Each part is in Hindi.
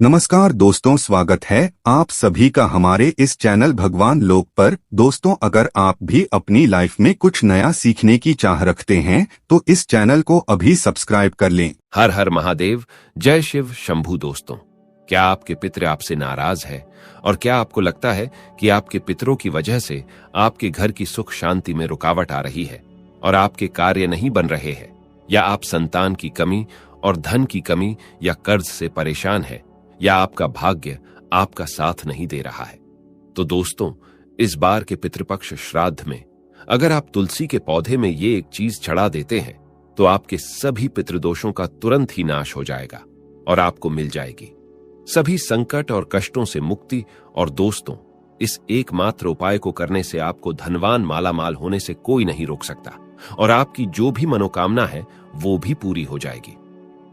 नमस्कार दोस्तों, स्वागत है आप सभी का हमारे इस चैनल भगवान लोक पर। दोस्तों, अगर आप भी अपनी लाइफ में कुछ नया सीखने की चाह रखते हैं तो इस चैनल को अभी सब्सक्राइब कर लें। हर हर महादेव, जय शिव शंभू। दोस्तों, क्या आपके पितर आपसे नाराज है और क्या आपको लगता है कि आपके पितरों की वजह से आपके घर की सुख शांति में रुकावट आ रही है और आपके कार्य नहीं बन रहे हैं, या आप संतान की कमी और धन की कमी या कर्ज से परेशान है, या आपका भाग्य आपका साथ नहीं दे रहा है? तो दोस्तों, इस बार के पितृपक्ष श्राद्ध में अगर आप तुलसी के पौधे में ये एक चीज चढ़ा देते हैं तो आपके सभी पितृदोषों का तुरंत ही नाश हो जाएगा और आपको मिल जाएगी सभी संकट और कष्टों से मुक्ति। और दोस्तों, इस एकमात्र उपाय को करने से आपको धनवान मालामाल होने से कोई नहीं रोक सकता और आपकी जो भी मनोकामना है वो भी पूरी हो जाएगी।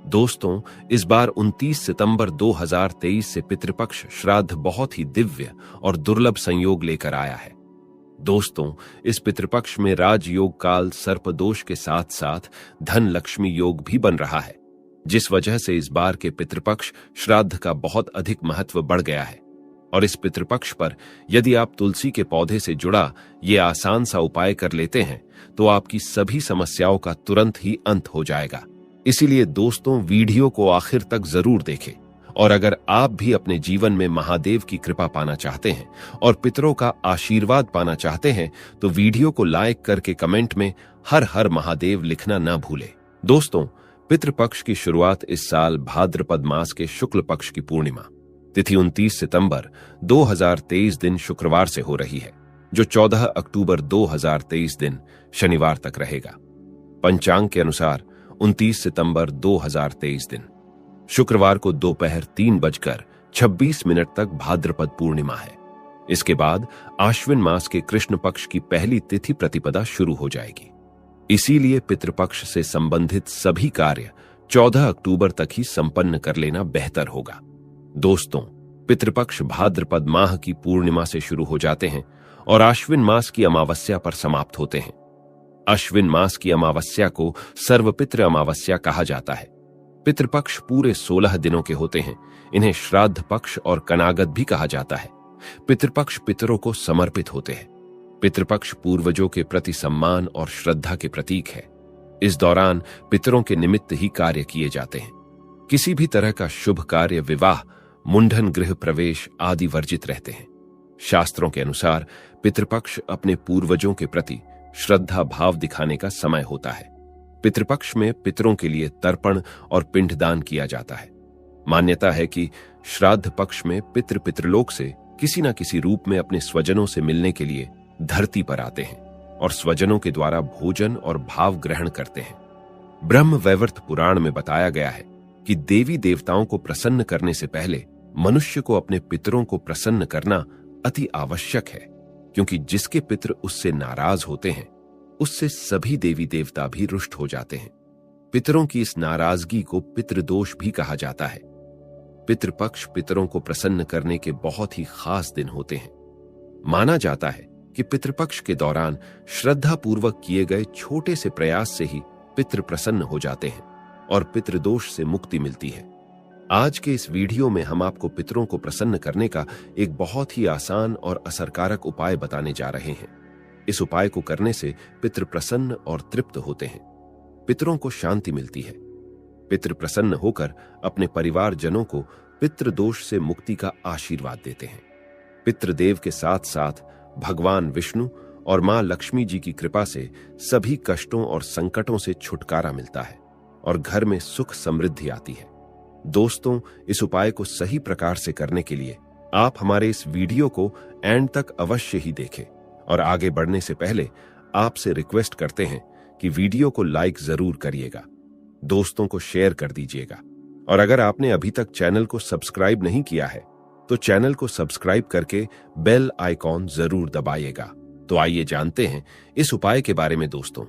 दोस्तों, इस बार 29 सितंबर 2023 से पितृपक्ष श्राद्ध बहुत ही दिव्य और दुर्लभ संयोग लेकर आया है। दोस्तों, इस पितृपक्ष में राजयोग काल सर्पदोष के साथ साथ धन लक्ष्मी योग भी बन रहा है, जिस वजह से इस बार के पितृपक्ष श्राद्ध का बहुत अधिक महत्व बढ़ गया है। और इस पितृपक्ष पर यदि आप तुलसी के पौधे से जुड़ा ये आसान सा उपाय कर लेते हैं तो आपकी सभी समस्याओं का तुरंत ही अंत हो जाएगा। इसीलिए दोस्तों, वीडियो को आखिर तक जरूर देखें। और अगर आप भी अपने जीवन में महादेव की कृपा पाना चाहते हैं और पितरों का आशीर्वाद पाना चाहते हैं तो वीडियो को लाइक करके कमेंट में हर हर महादेव लिखना न भूलें। दोस्तों, पितृपक्ष की शुरुआत इस साल भाद्रपद मास के शुक्ल पक्ष की पूर्णिमा तिथि 29 सितंबर 2023 दिन शुक्रवार से हो रही है, जो 14 अक्टूबर 2023 दिन शनिवार तक रहेगा। पंचांग के अनुसार 29 सितंबर 2023 दिन शुक्रवार को दोपहर 3:26 तक भाद्रपद पूर्णिमा है। इसके बाद आश्विन मास के कृष्ण पक्ष की पहली तिथि प्रतिपदा शुरू हो जाएगी। इसीलिए पितृपक्ष से संबंधित सभी कार्य 14 अक्टूबर तक ही संपन्न कर लेना बेहतर होगा। दोस्तों, पितृपक्ष भाद्रपद माह की पूर्णिमा से शुरू हो जाते हैं और आश्विन मास की अमावस्या पर समाप्त होते हैं। अश्विन मास की अमावस्या को सर्वपितृ अमावस्या कहा जाता है। पितृपक्ष पूरे 16 दिनों के होते हैं। इन्हें श्राद्ध पक्ष और कनागत भी कहा जाता है। पितृपक्ष पितरों को समर्पित होते हैं। पितृपक्ष पूर्वजों के प्रति सम्मान और श्रद्धा के प्रतीक है। इस दौरान पितरों के निमित्त ही कार्य किए जाते हैं। किसी भी तरह का शुभ कार्य, विवाह, मुंडन, गृह प्रवेश आदि वर्जित रहते हैं। शास्त्रों के अनुसार पितृपक्ष अपने पूर्वजों के प्रति श्रद्धा भाव दिखाने का समय होता है। पितृपक्ष में पितरों के लिए तर्पण और पिंडदान किया जाता है। मान्यता है कि श्राद्ध पक्ष में पितृलोक से किसी न किसी रूप में अपने स्वजनों से मिलने के लिए धरती पर आते हैं और स्वजनों के द्वारा भोजन और भाव ग्रहण करते हैं। ब्रह्म वैवर्त पुराण में बताया गया है कि देवी देवताओं को प्रसन्न करने से पहले मनुष्य को अपने पितरों को प्रसन्न करना अति आवश्यक है, क्योंकि जिसके पितर उससे नाराज होते हैं उससे सभी देवी देवता भी रुष्ट हो जाते हैं। पितरों की इस नाराजगी को पितृदोष भी कहा जाता है। पितृपक्ष पितरों को प्रसन्न करने के बहुत ही खास दिन होते हैं। माना जाता है कि पितृपक्ष के दौरान श्रद्धापूर्वक किए गए छोटे से प्रयास से ही पितृ प्रसन्न हो जाते हैं और पितृदोष से मुक्ति मिलती है। आज के इस वीडियो में हम आपको पितरों को प्रसन्न करने का एक बहुत ही आसान और असरकारक उपाय बताने जा रहे हैं। इस उपाय को करने से पितृ प्रसन्न और तृप्त होते हैं। पितरों को शांति मिलती है। पितृ प्रसन्न होकर अपने परिवारजनों को पितृदोष से मुक्ति का आशीर्वाद देते हैं। पितृदेव के साथ साथ भगवान विष्णु और मां लक्ष्मी जी की कृपा से सभी कष्टों और संकटों से छुटकारा मिलता है और घर में सुख समृद्धि आती है। दोस्तों, इस उपाय को सही प्रकार से करने के लिए आप हमारे इस वीडियो को एंड तक अवश्य ही देखें और आगे बढ़ने से पहले आपसे रिक्वेस्ट करते हैं कि वीडियो को लाइक जरूर करिएगा, दोस्तों को शेयर कर दीजिएगा और अगर आपने अभी तक चैनल को सब्सक्राइब नहीं किया है तो चैनल को सब्सक्राइब करके बेल आइकॉन जरूर दबाइएगा। तो आइए जानते हैं इस उपाय के बारे में। दोस्तों,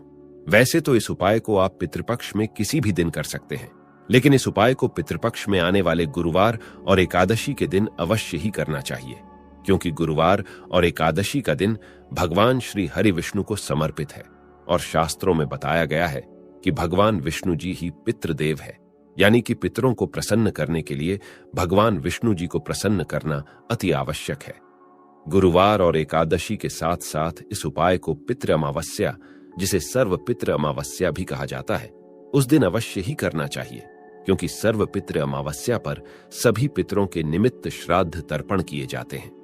वैसे तो इस उपाय को आप पितृपक्ष में किसी भी दिन कर सकते हैं, लेकिन इस उपाय को पितृपक्ष में आने वाले गुरुवार और एकादशी के दिन अवश्य ही करना चाहिए, क्योंकि गुरुवार और एकादशी का दिन भगवान श्री हरि विष्णु को समर्पित है और शास्त्रों में बताया गया है कि भगवान विष्णु जी ही पितृदेव है, यानी कि पितरों को प्रसन्न करने के लिए भगवान विष्णु जी को प्रसन्न करना अति आवश्यक है। गुरुवार और एकादशी के साथ साथ इस उपाय को पितृ अमावस्या, जिसे सर्व पितृ अमावस्या भी कहा जाता है, उस दिन अवश्य ही करना चाहिए, क्योंकि सर्व पितृ अमावस्या पर सभी पितरों के निमित्त श्राद्ध तर्पण किए जाते हैं।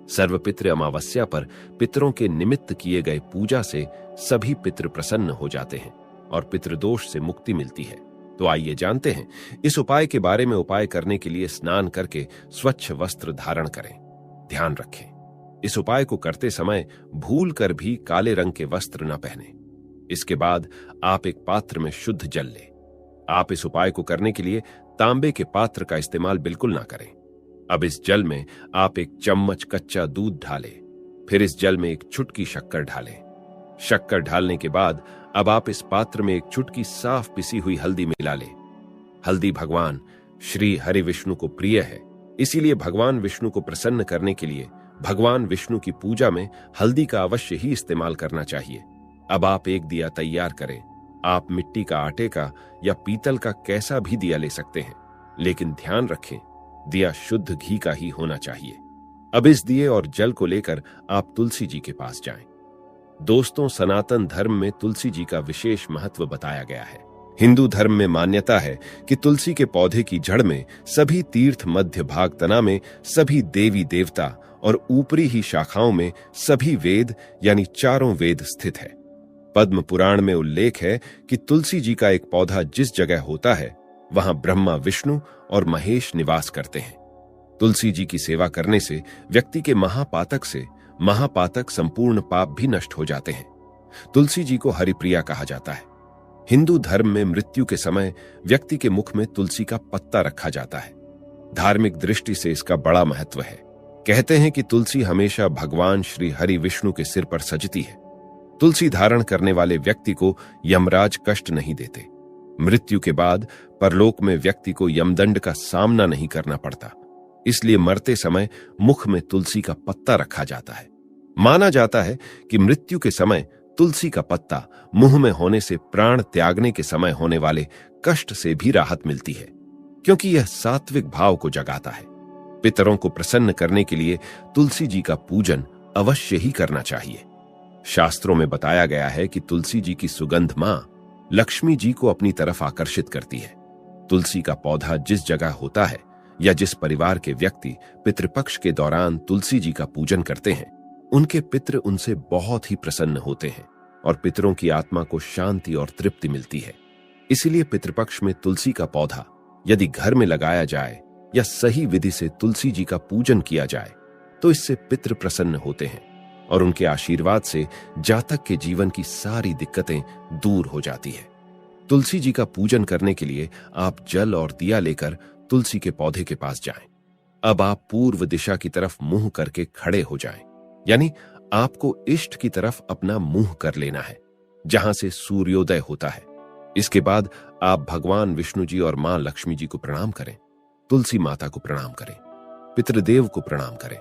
सर्व पितृ अमावस्या पर पितरों के निमित्त किए गए पूजा से सभी पितृ प्रसन्न हो जाते हैं और पितृदोष से मुक्ति मिलती है। तो आइए जानते हैं इस उपाय के बारे में। उपाय करने के लिए स्नान करके स्वच्छ वस्त्र धारण करें। ध्यान रखें, इस उपाय को करते समय भूल कर भी काले रंग के वस्त्र न पहने। इसके बाद आप एक पात्र में शुद्ध जल लें। आप इस उपाय को करने के लिए तांबे के पात्र का इस्तेमाल बिल्कुल ना करें। अब इस जल में आप एक चम्मच कच्चा दूध डालें। फिर इस जल में एक चुटकी शक्कर डालें। शक्कर डालने के बाद अब आप इस पात्र में एक चुटकी साफ पिसी हुई हल्दी मिला लें। हल्दी भगवान श्री हरि विष्णु को प्रिय है, इसीलिए भगवान विष्णु को प्रसन्न करने के लिए भगवान विष्णु की पूजा में हल्दी का अवश्य ही इस्तेमाल करना चाहिए। अब आप एक दिया तैयार करें। आप मिट्टी का, आटे का या पीतल का कैसा भी दिया ले सकते हैं, लेकिन ध्यान रखें दिया शुद्ध घी का ही होना चाहिए। अब इस दिए और जल को लेकर आप तुलसी जी के पास जाएं। दोस्तों, सनातन धर्म में तुलसी जी का विशेष महत्व बताया गया है। हिंदू धर्म में मान्यता है कि तुलसी के पौधे की जड़ में सभी तीर्थ, मध्य भाग तना में सभी देवी देवता और ऊपरी ही शाखाओं में सभी वेद यानी चारों वेद स्थित है। पद्म पुराण में उल्लेख है कि तुलसी जी का एक पौधा जिस जगह होता है वहां ब्रह्मा, विष्णु और महेश निवास करते हैं। तुलसी जी की सेवा करने से व्यक्ति के महापातक संपूर्ण पाप भी नष्ट हो जाते हैं। तुलसी जी को हरिप्रिया कहा जाता है। हिंदू धर्म में मृत्यु के समय व्यक्ति के मुख में तुलसी का पत्ता रखा जाता है। धार्मिक दृष्टि से इसका बड़ा महत्व है। कहते हैं कि तुलसी हमेशा भगवान श्री हरि विष्णु के सिर पर सजती है। तुलसी धारण करने वाले व्यक्ति को यमराज कष्ट नहीं देते। मृत्यु के बाद परलोक में व्यक्ति को यमदंड का सामना नहीं करना पड़ता, इसलिए मरते समय मुख में तुलसी का पत्ता रखा जाता है। माना जाता है कि मृत्यु के समय तुलसी का पत्ता मुंह में होने से प्राण त्यागने के समय होने वाले कष्ट से भी राहत मिलती है, क्योंकि यह सात्विक भाव को जगाता है। पितरों को प्रसन्न करने के लिए तुलसी जी का पूजन अवश्य ही करना चाहिए। शास्त्रों में बताया गया है कि तुलसी जी की सुगंध मां लक्ष्मी जी को अपनी तरफ आकर्षित करती है। तुलसी का पौधा जिस जगह होता है या जिस परिवार के व्यक्ति पितृपक्ष के दौरान तुलसी जी का पूजन करते हैं, उनके पितृ उनसे बहुत ही प्रसन्न होते हैं और पितरों की आत्मा को शांति और तृप्ति मिलती है। इसीलिए पितृपक्ष में तुलसी का पौधा यदि घर में लगाया जाए या सही विधि से तुलसी जी का पूजन किया जाए तो इससे पितृ प्रसन्न होते हैं और उनके आशीर्वाद से जातक के जीवन की सारी दिक्कतें दूर हो जाती है। तुलसी जी का पूजन करने के लिए आप जल और दिया लेकर तुलसी के पौधे के पास जाएं। अब आप पूर्व दिशा की तरफ मुंह करके खड़े हो जाएं, यानी आपको इष्ट की तरफ अपना मुंह कर लेना है, जहां से सूर्योदय होता है। इसके बाद आप भगवान विष्णु जी और मां लक्ष्मी जी को प्रणाम करें, तुलसी माता को प्रणाम करें, पितृदेव को प्रणाम करें।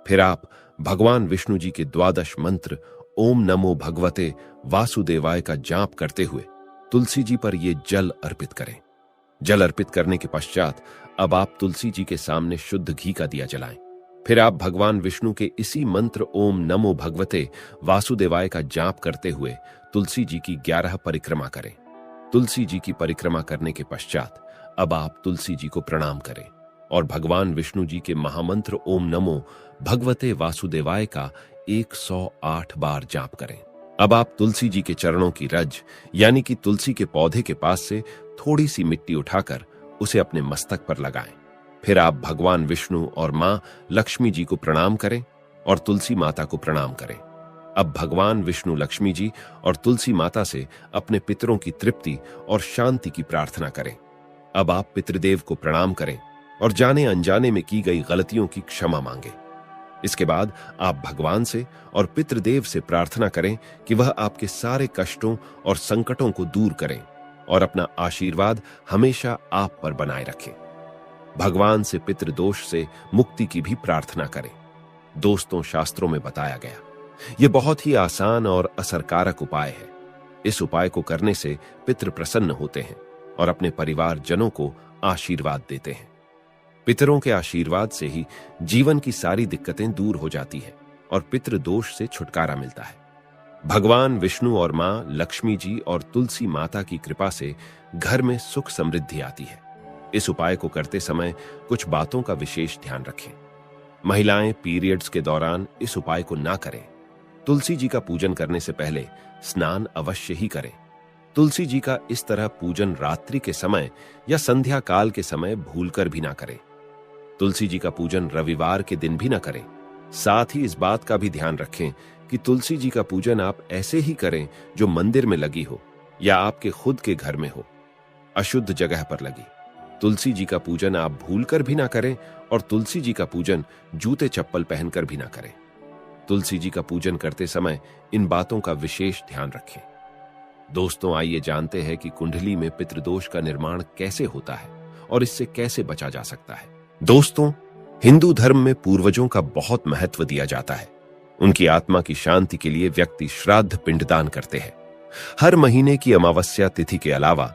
फिर आप भगवान विष्णु जी के 12 मंत्र ओम नमो भगवते वासुदेवाय का जाप करते हुए तुलसी जी पर यह जल अर्पित करें। जल अर्पित करने के पश्चात अब आप तुलसी जी के सामने शुद्ध घी का दिया जलाएं। फिर आप भगवान विष्णु के इसी मंत्र ओम नमो भगवते वासुदेवाय का जाप करते हुए तुलसी जी की 11 परिक्रमा करें। तुलसी जी की परिक्रमा करने के पश्चात अब आप तुलसी जी को प्रणाम करें और भगवान विष्णु जी के महामंत्र ओम नमो भगवते वासुदेवाय का 108 बार जाप करें। अब आप तुलसी जी के चरणों की रज यानी कि तुलसी के पौधे के पास से थोड़ी सी मिट्टी उठाकर उसे अपने मस्तक पर लगाएं। फिर आप भगवान विष्णु और मां लक्ष्मी जी को प्रणाम करें और तुलसी माता को प्रणाम करें। अब भगवान विष्णु, लक्ष्मी जी और तुलसी माता से अपने पितरों की तृप्ति और शांति की प्रार्थना करें। अब आप पितृदेव को प्रणाम करें और जाने अनजाने में की गई गलतियों की क्षमा मांगे। इसके बाद आप भगवान से और पितृदेव से प्रार्थना करें कि वह आपके सारे कष्टों और संकटों को दूर करें और अपना आशीर्वाद हमेशा आप पर बनाए रखें। भगवान से पितृदोष से मुक्ति की भी प्रार्थना करें। दोस्तों, शास्त्रों में बताया गया यह बहुत ही आसान और असरकारक उपाय है। इस उपाय को करने से पितृ प्रसन्न होते हैं और अपने परिवारजनों को आशीर्वाद देते हैं। पितरों के आशीर्वाद से ही जीवन की सारी दिक्कतें दूर हो जाती है और पितृ दोष से छुटकारा मिलता है। भगवान विष्णु और मां लक्ष्मी जी और तुलसी माता की कृपा से घर में सुख समृद्धि आती है। इस उपाय को करते समय कुछ बातों का विशेष ध्यान रखें। महिलाएं पीरियड्स के दौरान इस उपाय को ना करें। तुलसी जी का पूजन करने से पहले स्नान अवश्य ही करें। तुलसी जी का इस तरह पूजन रात्रि के समय या संध्या काल के समय भूलकर भी ना करें। तुलसी जी का पूजन रविवार के दिन भी ना करें। साथ ही इस बात का भी ध्यान रखें कि तुलसी जी का पूजन आप ऐसे ही करें जो मंदिर में लगी हो या आपके खुद के घर में हो, अशुद्ध जगह पर लगी। तुलसी जी का पूजन आप भूलकर भी ना करें और तुलसी जी का पूजन जूते चप्पल पहनकर भी ना करें। तुलसी जी का पूजन करते समय इन बातों का विशेष ध्यान रखें। दोस्तों, आइए जानते हैं कि कुंडली में पितृदोष का निर्माण कैसे होता है और इससे कैसे बचा जा सकता है। दोस्तों, हिंदू धर्म में पूर्वजों का बहुत महत्व दिया जाता है। उनकी आत्मा की शांति के लिए व्यक्ति श्राद्ध पिंडदान करते हैं। हर महीने की अमावस्या तिथि के अलावा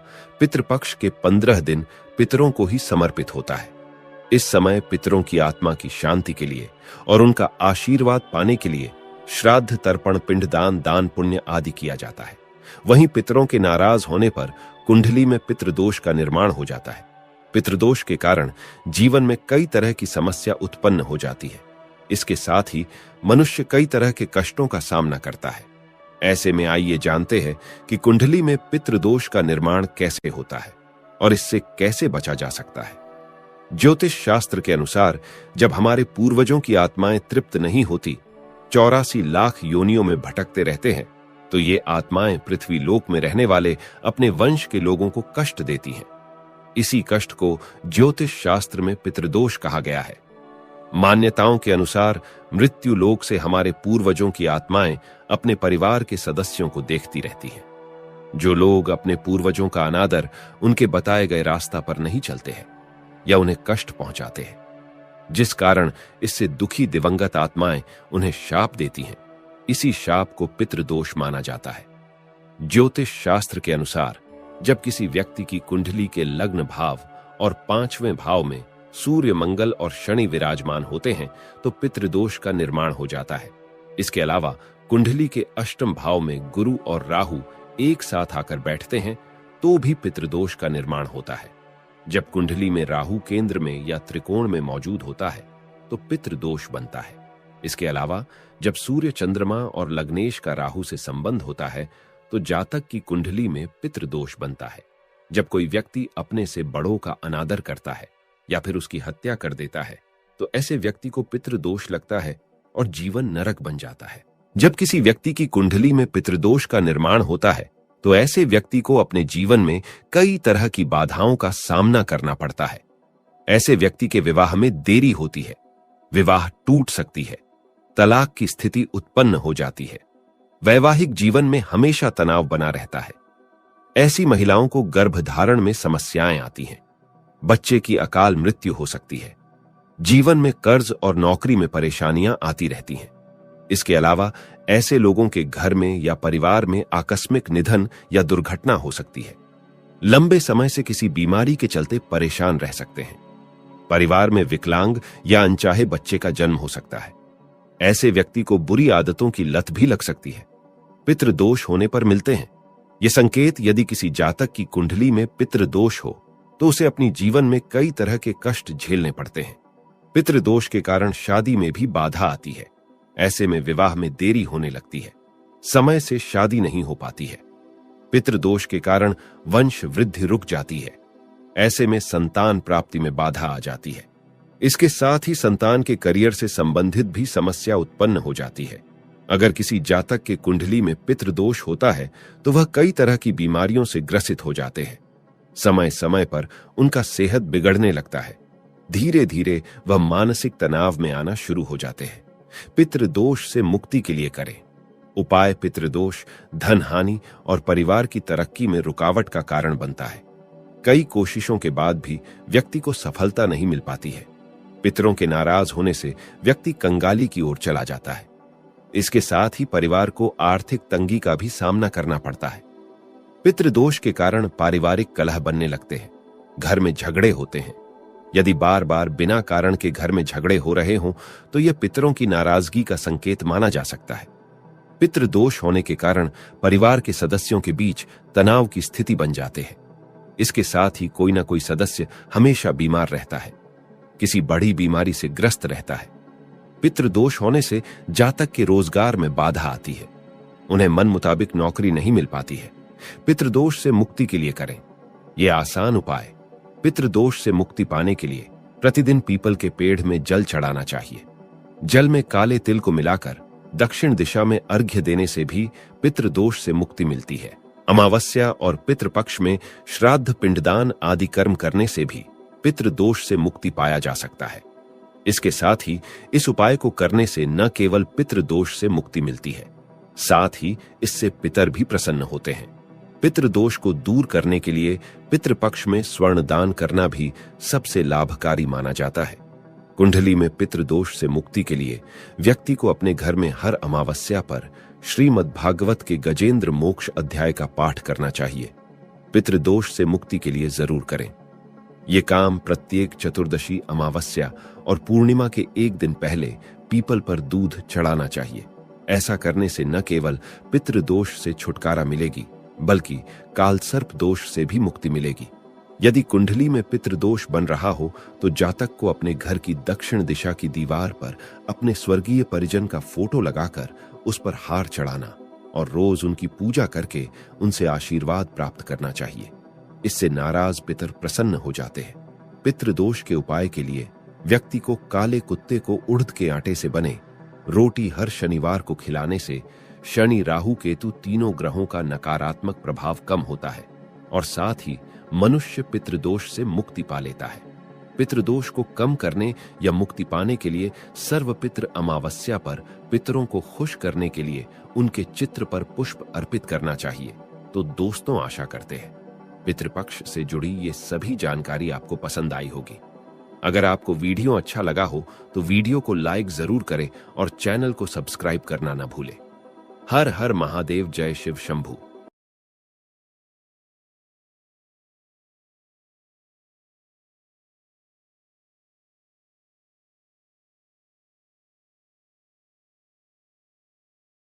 पितृपक्ष के 15 दिन पितरों को ही समर्पित होता है। इस समय पितरों की आत्मा की शांति के लिए और उनका आशीर्वाद पाने के लिए श्राद्ध, तर्पण, पिंडदान, दान पुण्य आदि किया जाता है। वहीं पितरों के नाराज होने पर कुंडली में पितृदोष का निर्माण हो जाता है। पितृदोष के कारण जीवन में कई तरह की समस्या उत्पन्न हो जाती है। इसके साथ ही मनुष्य कई तरह के कष्टों का सामना करता है। ऐसे में आइए जानते हैं कि कुंडली में पितृदोष का निर्माण कैसे होता है और इससे कैसे बचा जा सकता है। ज्योतिष शास्त्र के अनुसार जब हमारे पूर्वजों की आत्माएं तृप्त नहीं होती, 84 लाख योनियों में भटकते रहते हैं, तो ये आत्माएं पृथ्वी लोक में रहने वाले अपने वंश के लोगों को कष्ट देती हैं। इसी कष्ट को ज्योतिष शास्त्र में पितृदोष कहा गया है। मान्यताओं के अनुसार मृत्यु लोक से हमारे पूर्वजों की आत्माएं अपने परिवार के सदस्यों को देखती रहती हैं। जो लोग अपने पूर्वजों का अनादर, उनके बताए गए रास्ता पर नहीं चलते हैं या उन्हें कष्ट पहुंचाते हैं, जिस कारण इससे दुखी दिवंगत आत्माएं उन्हें शाप देती हैं, इसी शाप को पितृदोष माना जाता है। ज्योतिष शास्त्र के अनुसार जब किसी व्यक्ति की कुंडली के लग्न भाव और 5वें भाव में सूर्य, मंगल और शनि विराजमान होते हैं तो पितृदोष का निर्माण हो जाता है। इसके अलावा कुंडली के अष्टम भाव में गुरु और राहु एक साथ आकर बैठते हैं तो भी पितृदोष का निर्माण होता है। जब कुंडली में राहु केंद्र में या त्रिकोण में मौजूद होता है तो पितृदोष बनता है। इसके अलावा जब सूर्य, चंद्रमा और लग्नेश का राहु से संबंध होता है तो जातक की कुंडली में पितृदोष बनता है। जब कोई व्यक्ति अपने से बड़ों का अनादर करता है या फिर उसकी हत्या कर देता है तो ऐसे व्यक्ति को पितृदोष लगता है और जीवन नरक बन जाता है। जब किसी व्यक्ति की कुंडली में पितृदोष का निर्माण होता है तो ऐसे व्यक्ति को अपने जीवन में कई तरह की बाधाओं का सामना करना पड़ता है। ऐसे व्यक्ति के विवाह में देरी होती है, विवाह टूट सकती है, तलाक की स्थिति उत्पन्न हो जाती है, वैवाहिक जीवन में हमेशा तनाव बना रहता है। ऐसी महिलाओं को गर्भधारण में समस्याएं आती हैं, बच्चे की अकाल मृत्यु हो सकती है, जीवन में कर्ज और नौकरी में परेशानियां आती रहती हैं। इसके अलावा ऐसे लोगों के घर में या परिवार में आकस्मिक निधन या दुर्घटना हो सकती है। लंबे समय से किसी बीमारी के चलते परेशान रह सकते हैं। परिवार में विकलांग या अनचाहे बच्चे का जन्म हो सकता है। ऐसे व्यक्ति को बुरी आदतों की लत भी लग सकती है। पितृदोष होने पर मिलते हैं ये संकेत। यदि किसी जातक की कुंडली में पितृदोष हो तो उसे अपनी जीवन में कई तरह के कष्ट झेलने पड़ते हैं। पितृदोष के कारण शादी में भी बाधा आती है। ऐसे में विवाह में देरी होने लगती है, समय से शादी नहीं हो पाती है। पितृदोष के कारण वंश वृद्धि रुक जाती है। ऐसे में संतान प्राप्ति में बाधा आ जाती है। इसके साथ ही संतान के करियर से संबंधित भी समस्या उत्पन्न हो जाती है। अगर किसी जातक के कुंडली में पितृदोष होता है तो वह कई तरह की बीमारियों से ग्रसित हो जाते हैं। समय समय पर उनका सेहत बिगड़ने लगता है। धीरे धीरे वह मानसिक तनाव में आना शुरू हो जाते हैं। पितृदोष से मुक्ति के लिए करें उपाय। पितृदोष धन हानि और परिवार की तरक्की में रुकावट का कारण बनता है। कई कोशिशों के बाद भी व्यक्ति को सफलता नहीं मिल पाती है। पितरों के नाराज होने से व्यक्ति कंगाली की ओर चला जाता है। इसके साथ ही परिवार को आर्थिक तंगी का भी सामना करना पड़ता है। पितृदोष के कारण पारिवारिक कलह बनने लगते हैं, घर में झगड़े होते हैं। यदि बार बार बिना कारण के घर में झगड़े हो रहे हों तो यह पितरों की नाराजगी का संकेत माना जा सकता है। पितृदोष होने के कारण परिवार के सदस्यों के बीच तनाव की स्थिति बन जाते हैं। इसके साथ ही कोई ना कोई सदस्य हमेशा बीमार रहता है, किसी बड़ी बीमारी से ग्रस्त रहता है। पितृदोष होने से जातक के रोजगार में बाधा आती है, उन्हें मन मुताबिक नौकरी नहीं मिल पाती है। पितृदोष से मुक्ति के लिए करें ये आसान उपाय। पितृदोष से मुक्ति पाने के लिए प्रतिदिन पीपल के पेड़ में जल चढ़ाना चाहिए। जल में काले तिल को मिलाकर दक्षिण दिशा में अर्घ्य देने से भी पितृदोष से मुक्ति मिलती है। अमावस्या और पितृपक्ष में श्राद्ध, पिंडदान आदि कर्म करने से भी पितृदोष से मुक्ति पाया जा सकता है। इसके साथ ही इस उपाय को करने से न केवल पितृदोष से मुक्ति मिलती है, साथ ही इससे पितर भी प्रसन्न होते हैं। पितृदोष को दूर करने के लिए पितृपक्ष में स्वर्ण दान करना भी सबसे लाभकारी माना जाता है। कुंडली में पितृदोष से मुक्ति के लिए व्यक्ति को अपने घर में हर अमावस्या पर श्रीमद् भागवत के गजेंद्र मोक्ष अध्याय का पाठ करना चाहिए। पितृदोष से मुक्ति के लिए जरूर करें। ये काम प्रत्येक चतुर्दशी, अमावस्या और पूर्णिमा के एक दिन पहले पीपल पर दूध चढ़ाना चाहिए। ऐसा करने से न केवल पितृदोष से छुटकारा मिलेगी बल्कि कालसर्प दोष से भी मुक्ति मिलेगी। यदि कुंडली में पितृदोष बन रहा हो तो जातक को अपने घर की दक्षिण दिशा की दीवार पर अपने स्वर्गीय परिजन का फोटो लगाकर उस पर हार चढ़ाना और रोज उनकी पूजा करके उनसे आशीर्वाद प्राप्त करना चाहिए। इससे नाराज पितर प्रसन्न हो जाते हैं। पितृदोष के उपाय के लिए व्यक्ति को काले कुत्ते को उड़द के आटे से बने रोटी हर शनिवार को खिलाने से शनि, राहु, केतु तीनों ग्रहों का नकारात्मक प्रभाव कम होता है और साथ ही मनुष्य पितृदोष से मुक्ति पा लेता है। पितृदोष को कम करने या मुक्ति पाने के लिए सर्वपितृ अमावस्या पर पितरों को खुश करने के लिए उनके चित्र पर पुष्प अर्पित करना चाहिए। तो दोस्तों, आशा करते हैं पितृपक्ष से जुड़ी ये सभी जानकारी आपको पसंद आई होगी। अगर आपको वीडियो अच्छा लगा हो तो वीडियो को लाइक जरूर करें और चैनल को सब्सक्राइब करना न भूलें। हर हर महादेव, जय शिव शंभू।